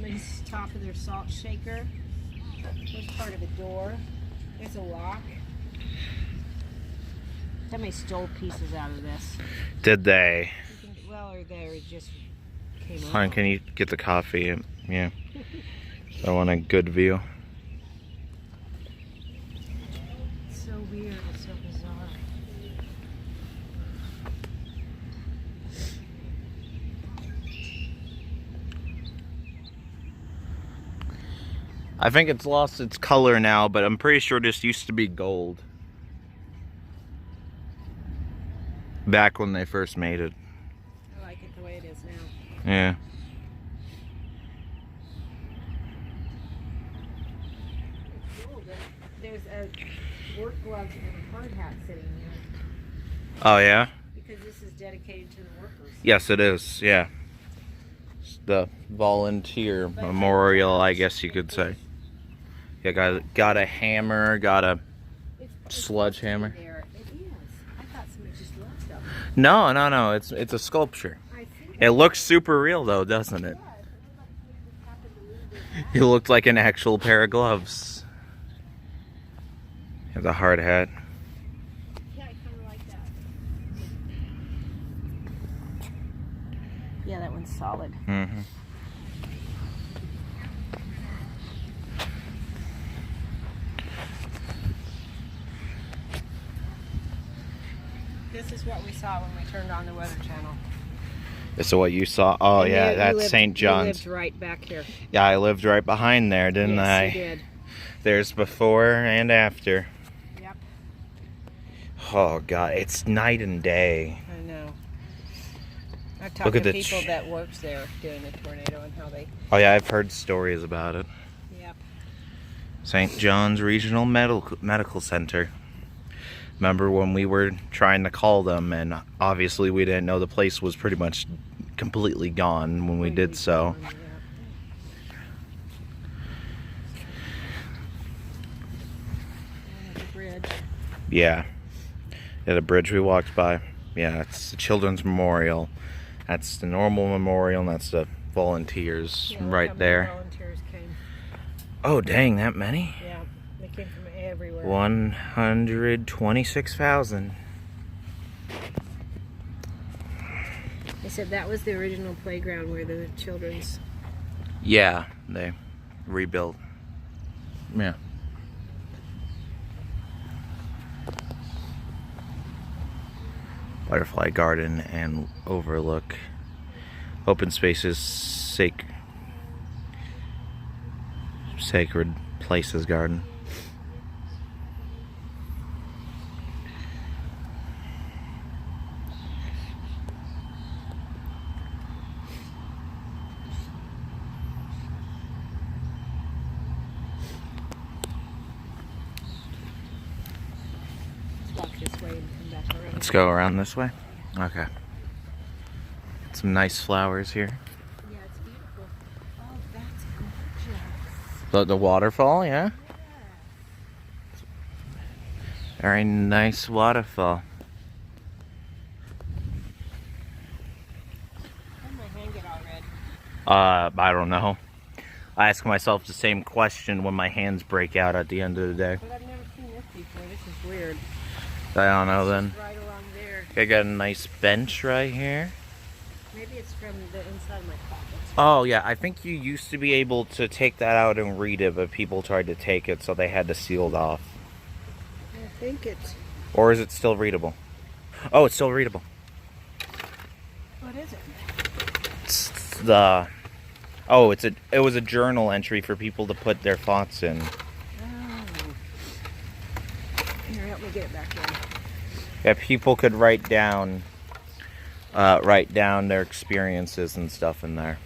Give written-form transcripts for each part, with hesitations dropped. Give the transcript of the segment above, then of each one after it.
somebody's top of their salt shaker. There's part of a door. There's a lock. Somebody stole pieces out of this. Did they? Well, or they just came Hon, out. can you get the coffee? Yeah. I want a good view. It's so weird. It's so bizarre. I think it's lost its color now, but I'm pretty sure this used to be gold. Back when they first made it. I like it the way it is now. Yeah. It's cool. There's a work gloves and a hard hat sitting there. Oh, yeah? Because this is dedicated to the workers. Yes, it is. Yeah. It's the volunteer memorial, I guess you could say. Yeah, got a hammer, got a sledgehammer. There. It is. I thought somebody just left them. No. It's a sculpture. It looks super real though, doesn't it? It looked like an actual pair of gloves. Has a hard hat. Yeah, I kind of like that. Yeah, that one's solid. Mm-hmm. This is what we saw when we turned on the Weather Channel. This is what you saw? Oh, And yeah, you that's lived- St. John's. You lived right back here. Yeah, I lived right behind there, didn't I? Yes, you did. There's before and after. Yep. Oh, God, it's night and day. I know. I've talked Look at to the people that works there during the tornado and how they... Oh, yeah, I've heard stories about it. Yep. St. John's Regional Medical Center. Remember when we were trying to call them, and obviously we didn't know the place was pretty much completely gone when we did so. Yeah. And the bridge. Yeah. Yeah, the bridge we walked by. Yeah, it's the Children's Memorial. That's the normal memorial, and that's the volunteers Yeah, look how right many there. volunteers came. Oh, dang, that many? Yeah, they came from everywhere. 126,000. They said that was the original playground where the children's... Yeah, they rebuilt. Yeah. Butterfly garden and overlook. Open spaces, sacred places garden. Let's walk this way and come back around. Let's go around this way. Okay. Some nice flowers here. Yeah, it's beautiful. Oh, that's gorgeous. The waterfall, yeah? Very nice waterfall. How did my hand get all red? I don't know. I ask myself the same question when my hands break out at the end of the day. But I've never seen this before. This is weird. I don't know then. It's right along there. I got a nice bench right here. Maybe it's from the inside of my pocket. Oh yeah, I think you used to be able to take that out and read it, but people tried to take it, so they had to seal it off. I think it's... Or is it still readable? Oh, it's still readable. What is it? It's the... Oh, it was a journal entry for people to put their thoughts in. Oh. Here, help me get it back in. Yeah, people could write down their experiences and stuff in there.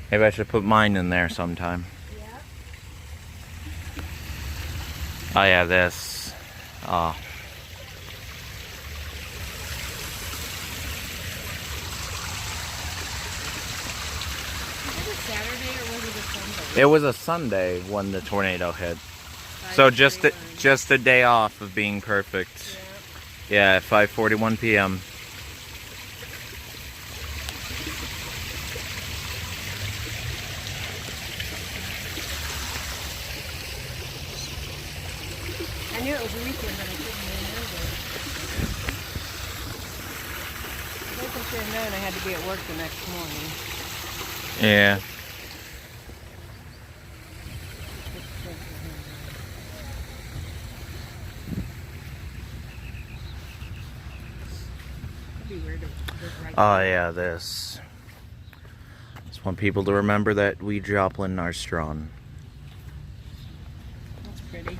Maybe I should put mine in there sometime. Yeah. Oh yeah, this. Oh. Was it a Saturday or was it a Sunday? It was a Sunday when the tornado hit. So just a day off of being perfect. Yeah, at 5:41 p.m. I knew it was a weekend, but I couldn't remember. I think I should have known I had to be at work the next morning. Yeah. It'd be weird to live right Oh there. yeah, this. Just want people to remember that we Joplin are strong. That's pretty.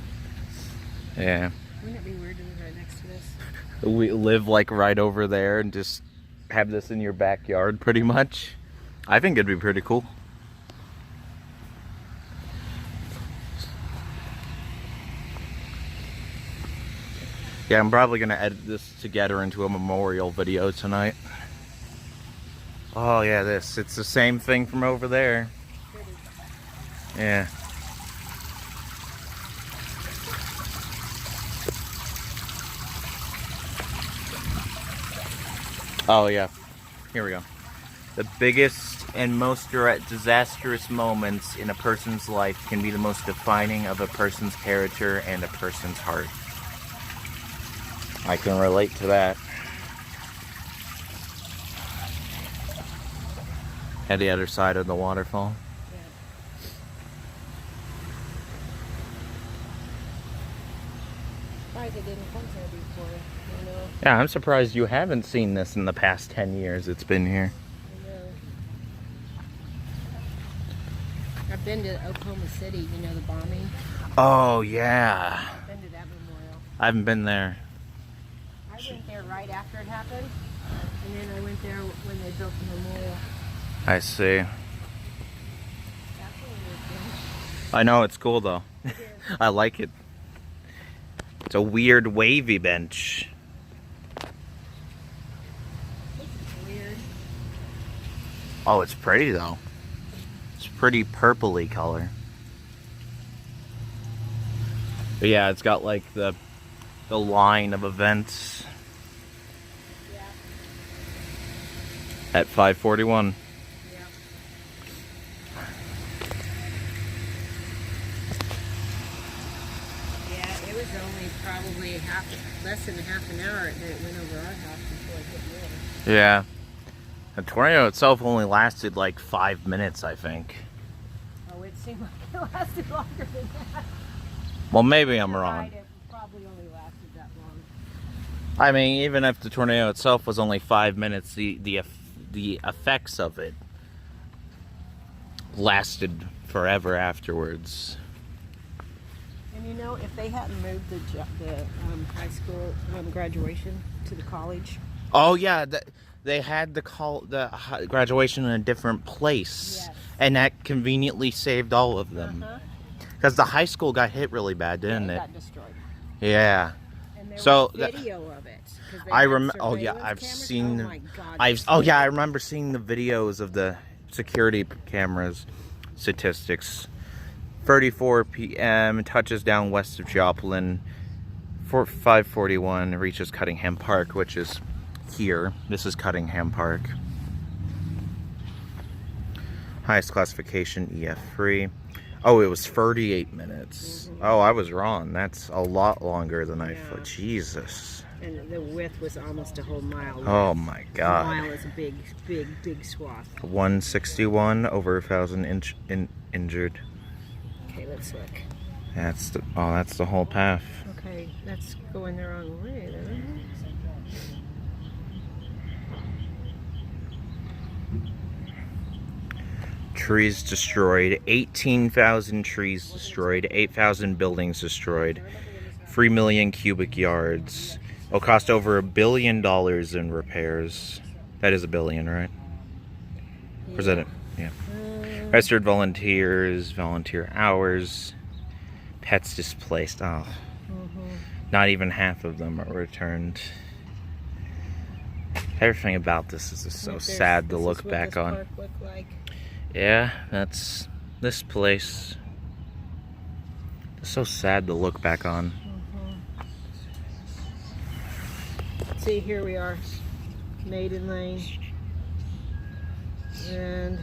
Yeah. Wouldn't it be weird to live right next to this? We live like right over there and just have this in your backyard pretty much. I think it'd be pretty cool. Yeah, I'm probably gonna edit this together into a memorial video tonight. Oh yeah, this. It's the same thing from over there. Yeah. Oh yeah. Here we go. The biggest and most disastrous moments in a person's life can be the most defining of a person's character and a person's heart. I can relate to that. At the other side of the waterfall. Yeah. Surprised it didn't come here before, you know. Yeah, I'm surprised you haven't seen this in the past 10 years it's been here. I know. I've been to Oklahoma City, you know, the bombing. Oh, yeah. I've been to that memorial. I haven't been there. I went there right after it happened, and then I went there when they built the memorial. I see. That's what we were I know, it's cool though. doing. I like it. It's a weird wavy bench. This is weird. Oh, it's pretty though. It's pretty purpley color. But yeah, it's got like the line of events Yeah. at 541. Yeah. Yeah, it was only probably less than half an hour that it went over our house before it hit yours. Yeah. The tornado itself only lasted like 5 minutes, I think. Oh, it seemed like it lasted longer than that. Well, maybe I'm You're wrong. right, it probably only lasted that long. I mean, even if the tornado itself was only 5 minutes, the effects of it lasted forever afterwards. And you know, if they hadn't moved the high school graduation to the college. Oh yeah, they had the graduation in a different place, Yes. and that conveniently saved all of them. Because the high school got hit really bad, didn't it? Got destroyed. Yeah. And there So was video of it. 'Cause they I had remember. Oh yeah, surveillance I've cameras. seen. Oh my God. I remember seeing the videos of the security cameras statistics. 34 p.m. touches down west of Joplin. 5:41 reaches Cuttingham Park, which is here. This is Cuttingham Park. Highest classification EF3. Oh, it was 38 minutes. Oh, I was wrong. That's a lot longer than I thought. Jesus. And the width was almost a whole mile. Oh my A God. mile is a big swath. 161 over 1,000 injured. Okay, let's look. That's the whole path. Okay, that's going the wrong way then. Trees destroyed, 18,000 trees destroyed, 8,000 buildings destroyed, 3 million cubic yards. It'll cost over $1 billion in repairs. That is $1 billion, right? Or is that it? Yeah. Registered volunteers, volunteer hours, pets displaced. Oh, not even half of them are returned. Everything about this is just so sad to look back on. Park look like. Yeah, that's this place. It's so sad to look back on. See, here we are, Maiden Lane, and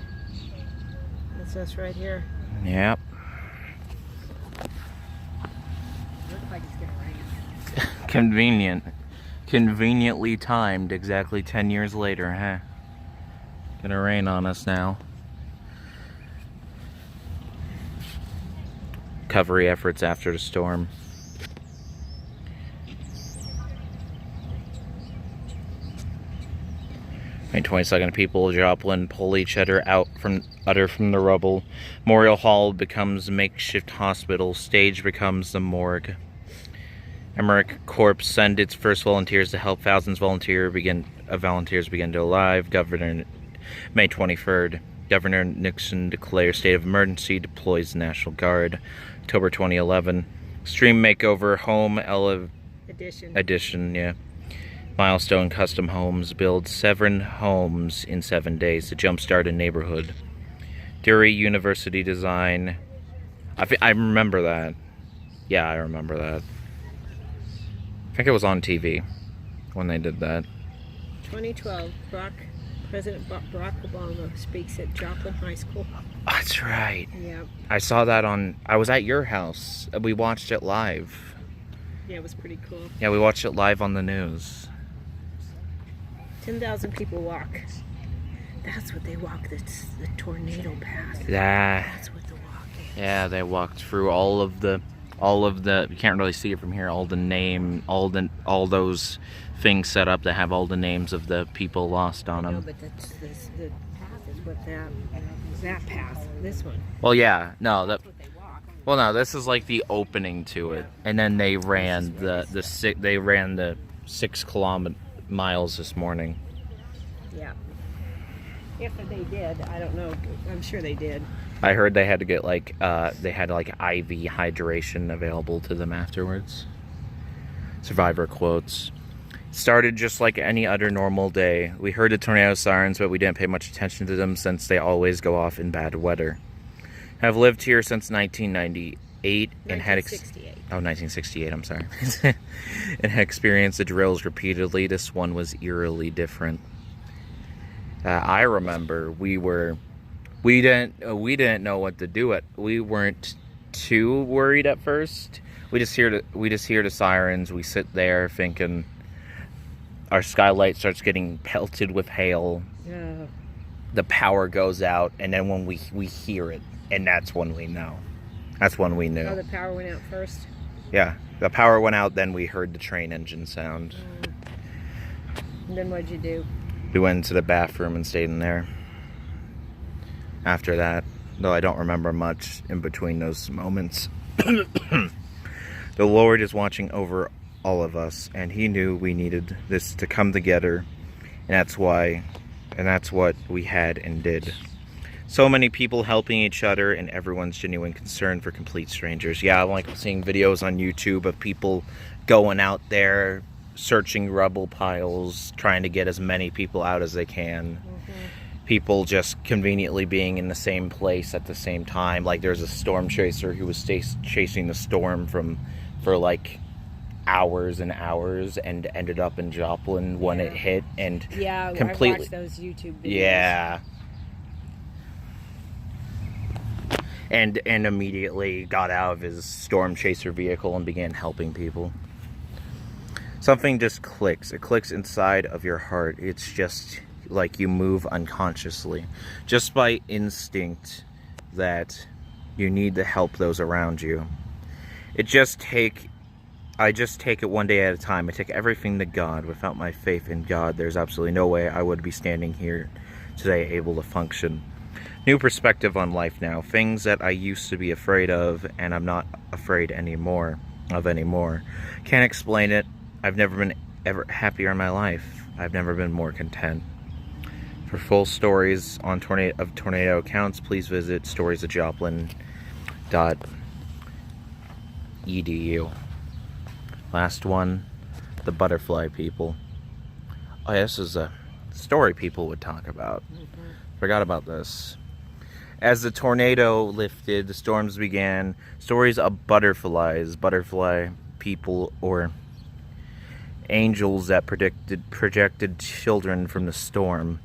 that's us right here. Yep. Looks like it's gonna rain. Convenient. Conveniently timed, exactly 10 years later, huh? Gonna rain on us now. Recovery efforts after the storm. 22nd, people of Joplin pull each other out from the rubble. Memorial Hall becomes makeshift hospital. Stage becomes the morgue. Emmerich Corps send its first volunteers to help thousands. Volunteers begin to arrive. May 23rd. Governor Nixon declares state of emergency. Deploys the National Guard. October 2011. Extreme makeover. Home Edition. Yeah. Milestone Custom Homes builds 7 homes in 7 days to jumpstart a neighborhood. Dury University design. I remember that. Yeah, I remember that. I think it was on TV when they did that. 2012, President Barack Obama speaks at Joplin High School. That's right. Yeah. I saw that I was at your house. We watched it live. Yeah, it was pretty cool. Yeah, we watched it live on the news. 10,000 people walk. That's what they walk, the tornado path. Yeah. That's what the walk is. Yeah, they walked through all of the you can't really see it from here, all those things set up that have all the names of the people lost on them. No, but the path is what that path, this one. Well, yeah, no, That's what they walk. well, no, this is like the opening to it, and then they ran the 6 miles this morning. Yeah. If they did, I don't know. I'm sure they did. I heard they had to get IV hydration available to them afterwards. Survivor quotes. Started just like any other normal day. We heard the tornado sirens, but we didn't pay much attention to them since they always go off in bad weather. Have lived here since 1998 and had 1968, I'm sorry. And had experienced the drills repeatedly. This one was eerily different. I remember we didn't know what to do. We weren't too worried at first. We just hear the sirens. We sit there thinking. Our skylight starts getting pelted with hail. Yeah. The power goes out, and then when we hear it, and that's when we know. That's when we knew. Oh, the power went out first? Yeah, the power went out, then we heard the train engine sound. And then what'd you do? We went into the bathroom and stayed in there. After that, though I don't remember much in between those moments. The Lord is watching over all of us, and He knew we needed this to come together, and that's what we had and did. So many people helping each other, and everyone's genuine concern for complete strangers. Yeah, I like seeing videos on YouTube of people going out there, searching rubble piles, trying to get as many people out as they can. People just conveniently being in the same place at the same time. Like there's a storm chaser who was chasing the storm for like hours and hours and ended up in Joplin when it hit, and completely. I watched those YouTube videos. Yeah. And immediately got out of his storm chaser vehicle and began helping people. Something just clicks. It clicks inside of your heart. It's just like you move unconsciously, just by instinct, that you need to help those around you. I just take it one day at a time. I take everything to God. Without my faith in God, there's absolutely no way I would be standing here today able to function. New perspective on life now. Things that I used to be afraid of, and I'm not afraid anymore. Can't explain it. I've never been ever happier in my life. I've never been more content. For full stories on tornado accounts, please visit storiesofjoplin.edu. Last one, the butterfly people. Oh, yeah, this is a story people would talk about. Forgot about this. As the tornado lifted, the storms began. Stories of butterfly people, or angels that projected children from the storm.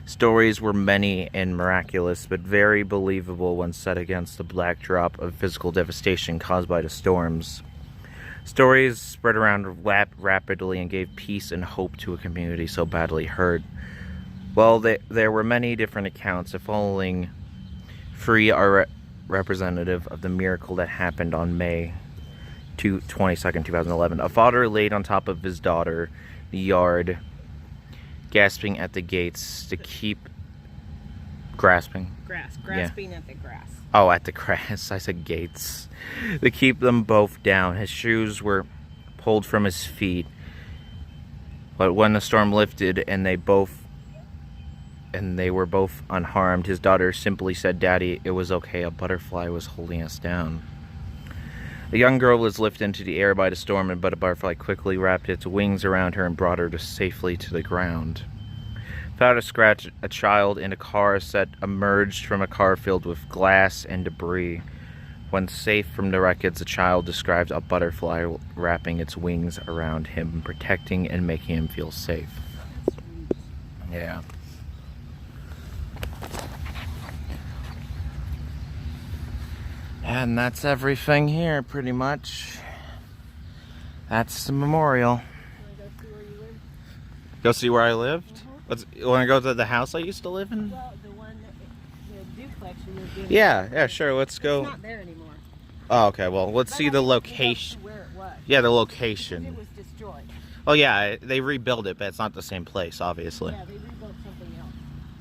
Stories were many and miraculous, but very believable when set against the backdrop of physical devastation caused by the storms. Stories spread around rapidly and gave peace and hope to a community so badly hurt. Well, there were many different accounts. If only three are representative of the miracle that happened on May 22nd, 2011. A father laid on top of his daughter in the yard, gasping at the gates to keep... Grasping? Grasping at the grass. Oh, at the grass. I said gates. To keep them both down. His shoes were pulled from his feet. But when the storm lifted and they were both unharmed, his daughter simply said, "Daddy, it was okay. A butterfly was holding us down." The young girl was lifted into the air by the storm, but a butterfly quickly wrapped its wings around her and brought her safely to the ground. Without a scratch, a child in a car set emerged from a car filled with glass and debris. When safe from the wreckage, the child described a butterfly wrapping its wings around him, protecting and making him feel safe. Yeah. And that's everything here, pretty much. That's the memorial. Go see where I lived? You want to go to the house I used to live in? Well, the one that, the duplex you lived in. Yeah, sure, let's go. It's not there anymore. Oh, okay, well, let's see the location. Where it was. Yeah, the location. It was destroyed. Oh, yeah, they rebuilt it, but it's not the same place, obviously. Yeah, they rebuilt something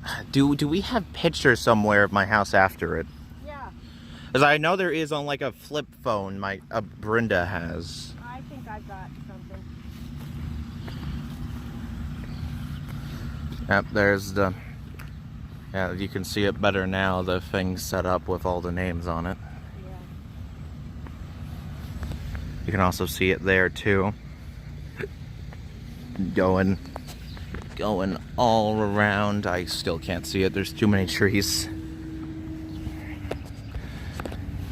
else. Do we have pictures somewhere of my house after it? Yeah. Because I know there is on, like, a flip phone Brenda has. I think I got something. Yep, there's the... Yeah, you can see it better now, the thing set up with all the names on it. Yeah. You can also see it there, too. Going all around. I still can't see it. There's too many trees.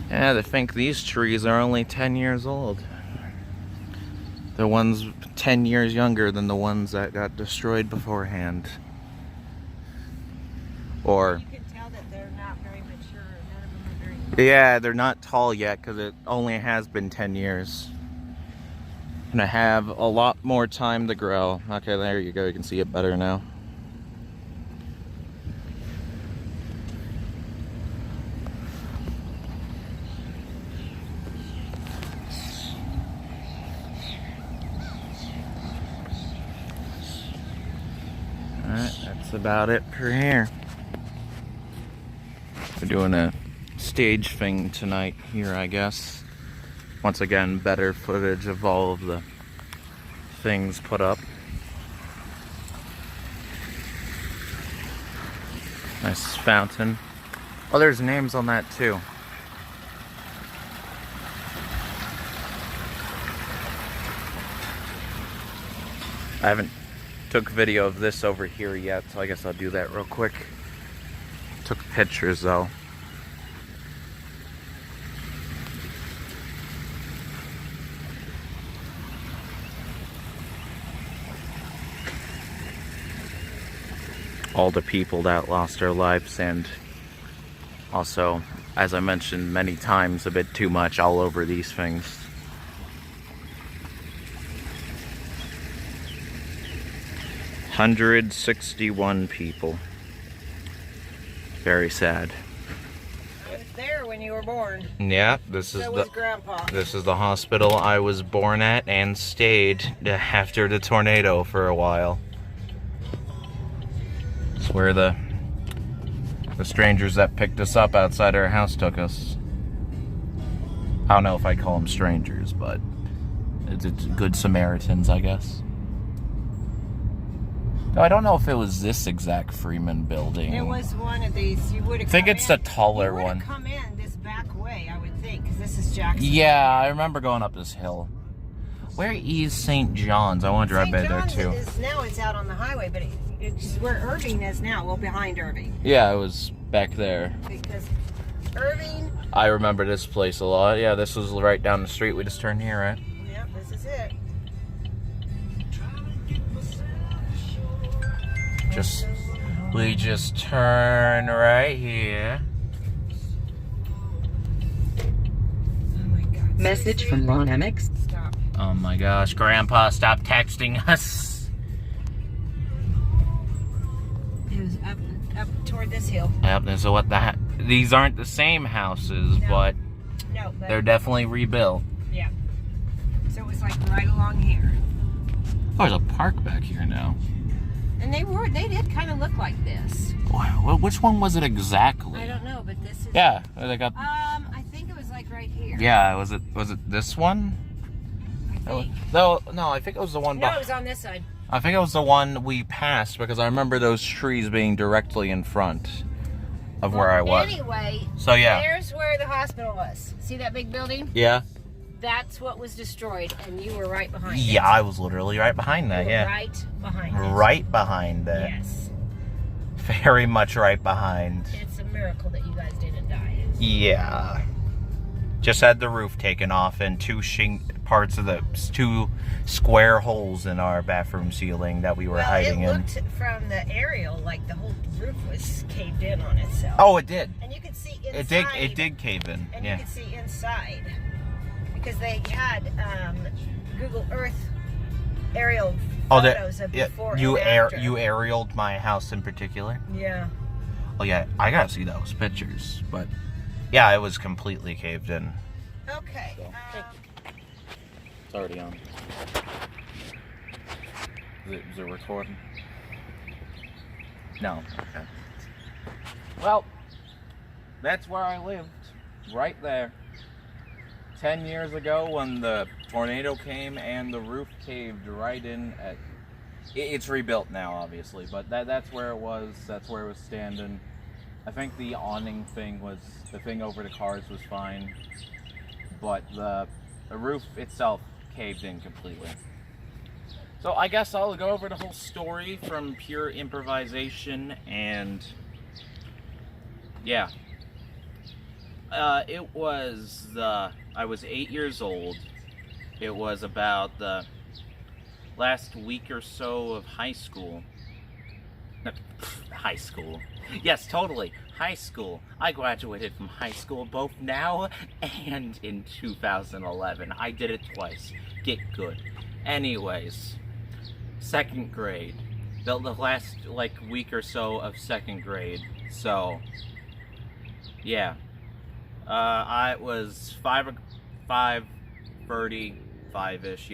Yeah, they think these trees are only 10 years old. The ones 10 years younger than the ones that got destroyed beforehand. Or... You can tell that they're not very mature. None of them are very... Yeah, they're not tall yet because it only has been 10 years. And I have a lot more time to grow. Okay, there you go. You can see it better now. Alright, that's about it for here. We're doing a stage thing tonight here, I guess. Once again, better footage of all of the things put up. Nice fountain. Oh, there's names on that too. I haven't took video of this over here yet, so I guess I'll do that real quick. Took pictures though. All the people that lost their lives, and also, as I mentioned many times, a bit too much all over these things. $161 people. Very sad. I was there when you were born. Yeah, this is So was Grandpa. This is the hospital I was born at and stayed after the tornado for a while. It's where the strangers that picked us up outside our house took us. I don't know if I call them strangers, but it's good Samaritans, I guess. No, I don't know if it was this exact Freeman building. It was one of these. You would have. I think it's the taller one. You would have come in this back way, I would think, because this is Jackson. Yeah, I remember going up this hill. Where is St. John's? I want to drive by there too. Now it's out on the highway, but it's where Irving is now. Well, behind Irving. Yeah, it was back there. Because Irving. I remember this place a lot. Yeah, this was right down the street. We just turned here, right? Yep, this is it. We just turn right here. Oh my God. Message from Ron MX. Stop. Oh my gosh, Grandpa, stop texting us. It was up toward this hill. Yep, so what the these aren't the same houses, No. but No, but they're definitely rebuilt. yeah. So it was like right along here. Oh, there's a park back here now. And they did kind of look like this. Wow, which one was it exactly? I don't know, but this is. Yeah, they got. I think it was like right here. Yeah, was it this one? I think. No, I think it was the one. No, it was on this side. I think it was the one we passed because I remember those trees being directly in front of where I was. Anyway, so yeah, there's where the hospital was. See that big building? Yeah. That's what was destroyed, and you were right behind it. Yeah, I was literally right behind that. You were Yeah. right behind it. Right behind it. Yes. Very much right behind. It's a miracle that you guys didn't die. Yeah. Just had the roof taken off and two square holes in our bathroom ceiling that we were hiding in. It looked from the aerial like the whole roof was caved in on itself. Oh, it did. And you could see inside. It did cave in. And yeah. you could see inside because they had Google Earth aerial photos of before and after. You aerialed my house in particular? Yeah. Oh yeah, I gotta see those pictures. But yeah, it was completely caved in. Okay. It's already on. Is it recording? No. Okay. Well, that's where I lived. Right there. 10 years ago when the tornado came and the roof caved right in at... It's rebuilt now, obviously, but that's where it was. That's where it was standing. I think the awning thing was... The thing over the cars was fine. But the roof itself caved in completely. So I guess I'll go over the whole story from pure improvisation and... Yeah. It was I was 8 years old. It was about the last week or so of high school. No, high school. Yes, totally. High school. I graduated from high school both now and in 2011. I did it twice. Get good. Anyways, second grade. The last, week or so of second grade. So, yeah. I was 5:35-ish,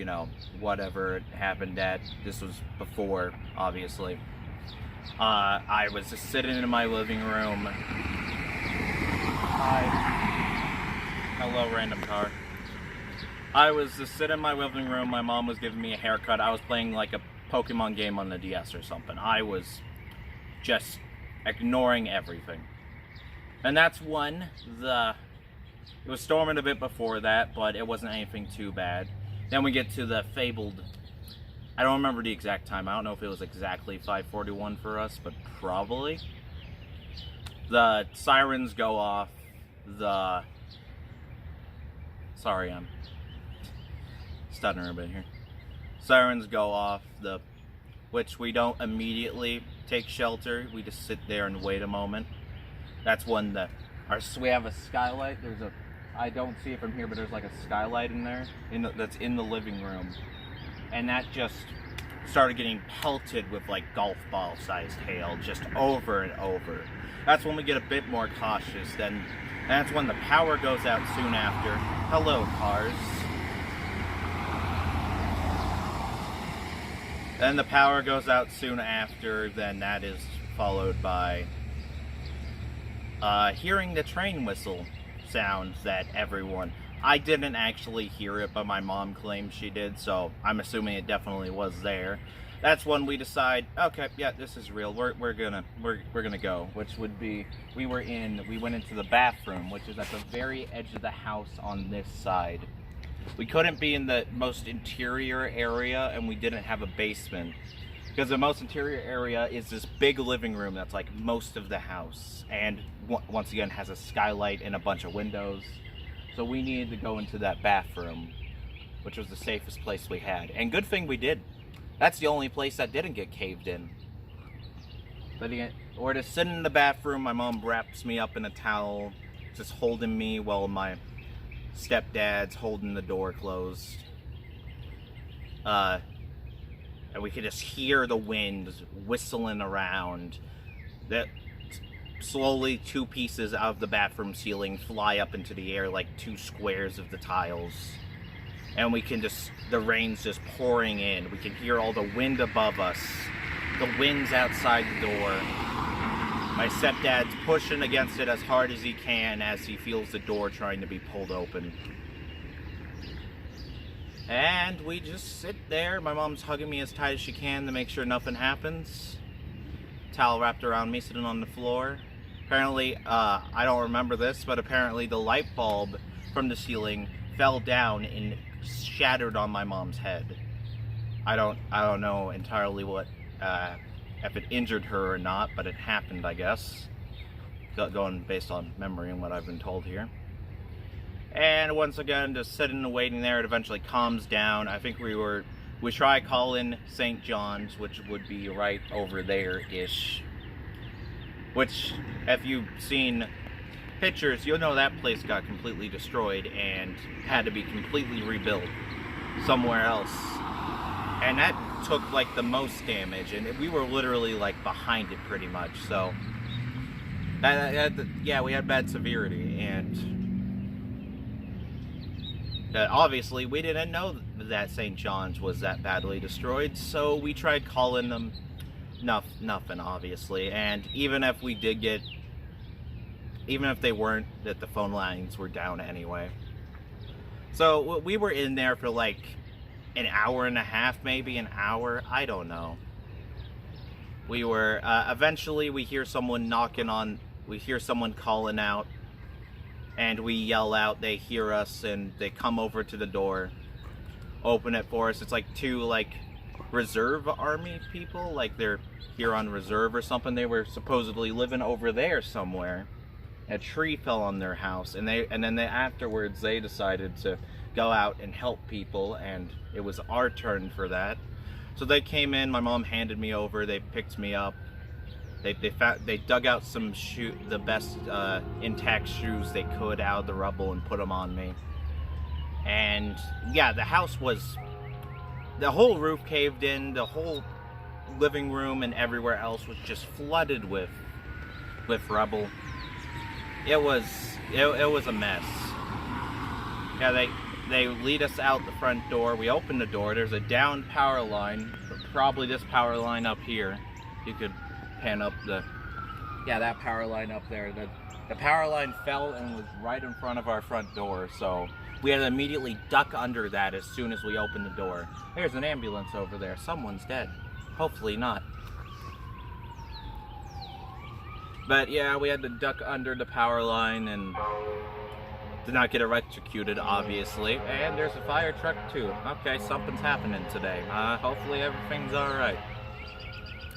whatever it happened at. This was before, obviously. I was just sitting in my living room. Hello, random car. I was just sitting in my living room. My mom was giving me a haircut. I was playing like a Pokemon game on the DS or something. I was just ignoring everything. And that's when it was storming a bit before that, but it wasn't anything too bad. Then we get to the fabled, I don't remember the exact time. I don't know if it was exactly 5:41 for us, but probably. The sirens go off. Sorry, I'm stuttering a bit here. Sirens go off, which we don't immediately take shelter. We just sit there and wait a moment. That's when we have a skylight. I don't see it from here, but there's like a skylight in there, that's in the living room. And that just started getting pelted with like golf ball sized hail, just over and over. That's when we get a bit more cautious. Then that's when the power goes out soon after. Hello, cars. Then the power goes out soon after. Then that is followed by hearing the train whistle sound that everyone... I didn't actually hear it, but my mom claimed she did, so I'm assuming it definitely was there. That's when we decide, okay, yeah, this is real. We're gonna go, which would be we went into the bathroom, which is at the very edge of the house on this side. We couldn't be in the most interior area, and we didn't have a basement. Because the most interior area is this big living room that's like most of the house, and once again has a skylight and a bunch of windows. So we needed to go into that bathroom, which was the safest place we had. And good thing we did. That's the only place that didn't get caved in. But again, we're just sitting in the bathroom. My mom wraps me up in a towel, just holding me while my stepdad's holding the door closed. and we could just hear the wind whistling around. That slowly 2 pieces out of the bathroom ceiling fly up into the air like 2 squares of the tiles. And we can just, the rain's just pouring in. We can hear all the wind above us. The wind's outside the door. My stepdad's pushing against it as hard as he can as he feels the door trying to be pulled open. And we just sit there. My mom's hugging me as tight as she can to make sure nothing happens. Towel wrapped around me, sitting on the floor. Apparently, I don't remember this, but apparently the light bulb from the ceiling fell down and shattered on my mom's head. I don't know entirely what, if it injured her or not, but it happened, I guess. Going based on memory and what I've been told here. And once again, just sitting and waiting there, it eventually calms down. I think we try calling St. John's, which would be right over there-ish. Which, if you've seen pictures, you'll know that place got completely destroyed and had to be completely rebuilt somewhere else. And that took like the most damage, and we were literally like behind it pretty much. So, yeah, we had bad severity, and obviously we didn't know that St. John's was that badly destroyed, so we tried calling them. Nothing, obviously. And even if we did get, even if they weren't, that the phone lines were down anyway. So we were in there for like an hour and a half, maybe an hour, I don't know. We were, eventually we hear someone knocking on, we hear someone calling out, and we yell out, they hear us, and they come over to the door, open it for us. It's like 2 like reserve army people, like they're here on reserve or something. They were supposedly living over there somewhere. A tree fell on their house, and then afterwards they decided to go out and help people, and it was our turn for that. So they came in, my mom handed me over, they picked me up. They dug out some the best intact shoes they could out of the rubble and put them on me. And yeah, the house was, the whole roof caved in, the whole living room and everywhere else was just flooded with rubble. It was a mess. Yeah, they lead us out the front door. We open the door. There's a downed power line, probably this power line up here. You could pan up that power line up there. The power line fell and was right in front of our front door, so we had to immediately duck under that as soon as we opened the door. There's an ambulance over there. Someone's dead. Hopefully not. But yeah, we had to duck under the power line and did not get electrocuted, obviously. And there's a fire truck too. Okay, something's happening today. Hopefully everything's alright.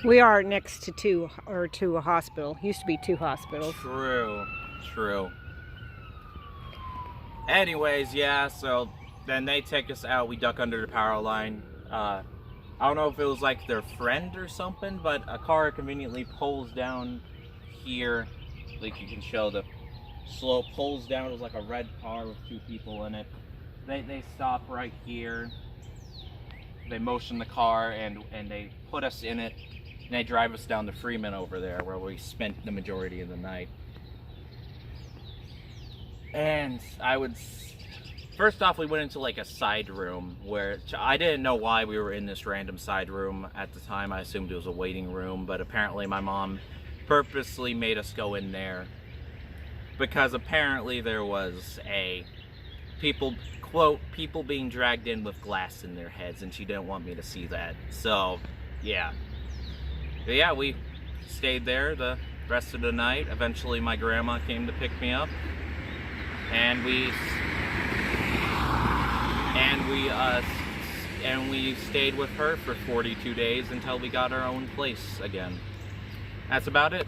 We are next to a hospital. Used to be 2 hospitals. True. Anyways, yeah, so then they take us out. We duck under the power line. I don't know if it was like their friend or something, but a car conveniently pulls down here. Like you can show the slope pulls down. It was like a red car with 2 people in it. They stop right here. They motion the car and they put us in it. And they drive us down to Freeman over there, where we spent the majority of the night. And first off, we went into like a side room where I didn't know why we were in this random side room at the time. I assumed it was a waiting room, but apparently my mom purposely made us go in there because apparently there was people being dragged in with glass in their heads, and she didn't want me to see that. So, yeah. But yeah, we stayed there the rest of the night. Eventually my grandma came to pick me up, and we stayed with her for 42 days until we got our own place again. That's about it.